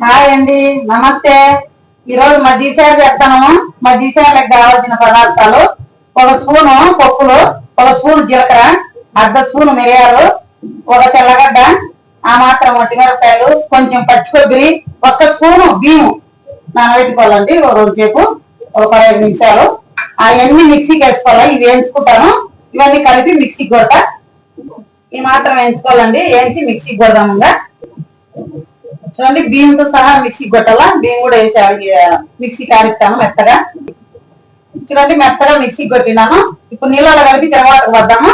Hi అండి, నమస్తే. ఈ రోజు మజ్జిగచారు చేస్తాను. మజ్జిగచారులకు కావాల్సిన పదార్థాలు: ఒక స్పూను పప్పులు, ఒక స్పూన్ జీలకర్ర, అర్ధ స్పూన్ మిరియాలు, ఒక తెల్లగడ్డ, ఆ మాత్రం మిరపకాయలు, కొంచెం పచ్చి కొబ్బరి, ఒక్క స్పూను బియ్యం నానబెట్టుకోవాలండి. ఒక రోజుసేపు, ఒక 15 నిమిషాలు. అవన్నీ మిక్సీకి వేసుకోవాలి. ఇవి వేయించుకుంటాను. ఇవన్నీ కలిపి మిక్సీకి కొడతా. ఈ మాత్రం వేయించుకోవాలండి. వేయించి మిక్సీకి కొడదాముగా. చూడండి, బియ్యంతో సహా మిక్సీ కొట్టాలా. బియ్యం కూడా వేసి మిక్సీ కారిస్తాను మెత్తగా. చూడండి, మెత్తగా మిక్సీ కొట్టినాను. ఇప్పుడు నీళ్ళలో కలిపి తర్వాత వద్దాము.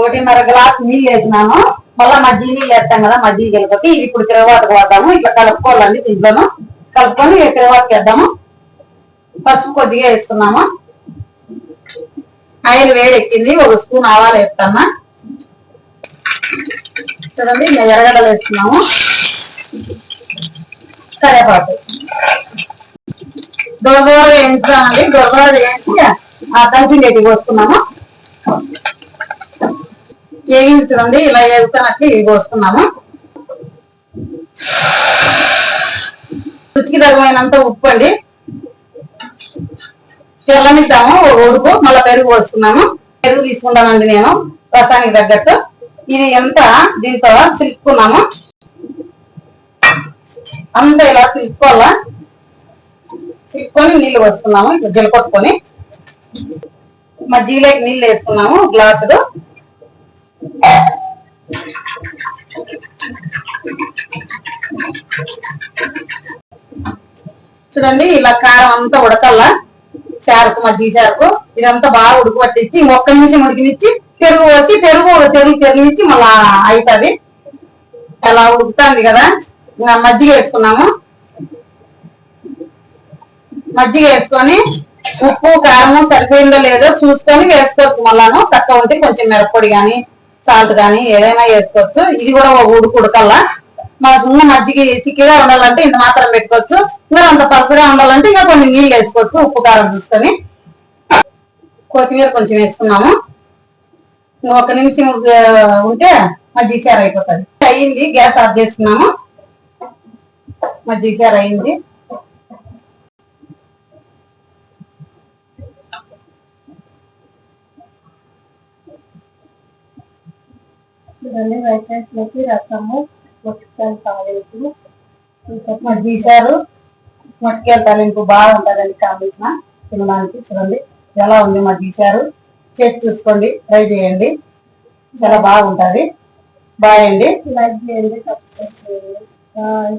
1.5 గ్లాసు నీళ్ళు వేసినాను. మళ్ళీ మజ్జిగ నీళ్ళు వేస్తాం కదా, మజ్జిగ కలిపి ఇది ఇప్పుడు తిరగబాటుకు వద్దాము. ఇట్లా కలుపుకోవాలండి. దీంట్లోనూ కలుపుకొని తిరగబాటుకి వేద్దాము. పసుపు కొద్దిగా వేసుకున్నాము. ఆయిల్ వేడెక్కింది. ఒక స్పూన్ ఆవాలు వేస్తామా. చూడండి, ఎర్రగడ్డలు వేస్తున్నాము. కరివేపాకు దొరదోరగా వేయించామండి. దొరదోరగా వేయించి ఆ కలిపి పోసుకున్నాము. వేగింది చూడండి, ఇలా వేగుతున్నట్టు ఇవి పోసుకున్నాము. రుచికి తగినంత ఉప్పు అండి. తెల్లనిద్దాము ఉడుకు. మళ్ళీ పెరుగు పోసుకున్నాము. పెరుగు తీసుకుంటానండి నేను రసానికి తగ్గట్టు. ఇది ఎంత దీంతో చిలుపుకున్నాము. అంతా ఇలా చిలుపుకోవాలా. చిలుపుకొని నీళ్లు పోసుకున్నాము. ఇట్లా జలకొట్టుకొని మజ్జిగలోకి నీళ్ళు వేసుకున్నాము గ్లాసుడు. చూడండి, ఇలా కారం అంతా ఉడకల్లా. చారుకు, మజ్జిగ చారుకు ఇదంతా బాగా ఉడుకు పట్టించి 1 నిమిషం ఉడికినిచ్చి పెరుగు వచ్చి పెరుగు తెరిచి మళ్ళా అవుతుంది. అలా ఉడుకుతుంది కదా. మజ్జిగ వేసుకున్నాము. మజ్జిగ వేసుకొని ఉప్పు కారము సరిపోయిందో లేదో చూసుకొని వేసుకోవచ్చు. మళ్ళాను చక్కగా ఉంటే కొంచెం మిరప్పొడి కానీ సాల్ట్ కానీ ఏదైనా వేసుకోవచ్చు. ఇది కూడా ఉడకల్లా. మనకు ఉన్న మజ్జిగ చిక్కగా ఉండాలంటే ఇంత మాత్రం పెట్టుకోవచ్చు. ఇంకా అంత పలసగా ఉండాలంటే ఇంకా కొన్ని నీళ్ళు వేసుకోవచ్చు. ఉప్పు కారం చూసుకొని కొత్తిమీర కొంచెం వేసుకున్నాము. 1 నిమిషం ఉంటే మజ్జిగ చారు అయిపోతుంది. అయ్యింది. గ్యాస్ ఆఫ్ చేసుకున్నాము. మజ్జిగ చారు అయింది. వైట్ రైస్ లోకి రసము, మొట్టకాయల తాలింపు, మజ్జిగ చారు, మొట్టకాయల తాలింపు బాగుంటుందండి కాంబినేషన్ తినడానికి. చూడండి ఎలా ఉంది మజ్జిగ చారు. చేసి చూసుకోండి, ట్రై చేయండి. చాలా బాగుంటుంది. బాయ్ అండి. లైక్ చేయండి, సబ్స్క్రైబ్ చేయండి. బాయ్.